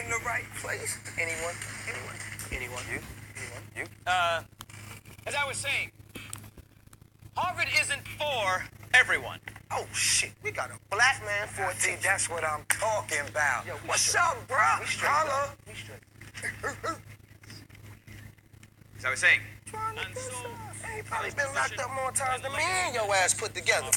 in the right place. Anyone? You? As I was saying, Harvard isn't for everyone. Oh, shit. We got a black man for a teacher. That's what I'm talking about. Yo, What's up, bruh? We straight. Holla. We straight. As I was saying, Hey, he probably been locked up more times than me and your ass put together.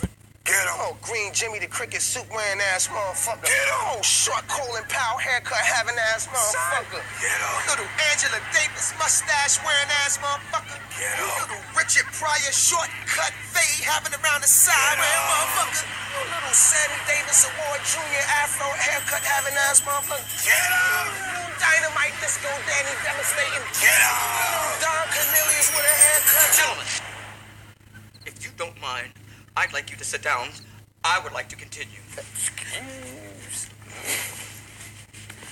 Get him. Oh, green Jimmy the cricket suit wearing ass motherfucker. Get him. Oh, short Colin Powell haircut having ass motherfucker. Get him. Little Angela Davis mustache wearing ass motherfucker. Get him. Little Richard Pryor shortcut fade having around the side wearing motherfucker. Little Sammy Davis Award Jr. Afro haircut having ass motherfucker. Get him. Little Dynamite Disco Danny devastating. Get him. Little Don Cornelius with a haircut. gentlemen, if you don't mind, I'd like you to sit down. I would like to continue.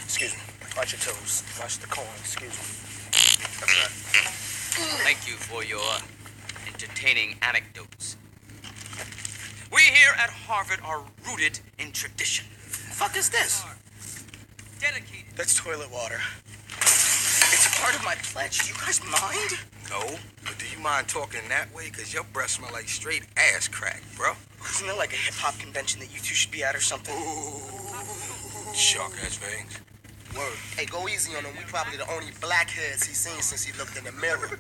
Excuse me. Watch your toes. Watch the corn. Excuse me. Thank you for your entertaining anecdotes. We here at Harvard are rooted in tradition. Fuck is this? Dedicated. That's toilet water. It's part of my pledge. Do you guys mind? No, but do you mind talking that way? Because your breath smell like straight ass crack, bro. Isn't it like a hip-hop convention that you two should be at or something? Ooh. Shark ass veins. Word. Hey, go easy on him. We probably the only blackheads he's seen since he looked in the mirror.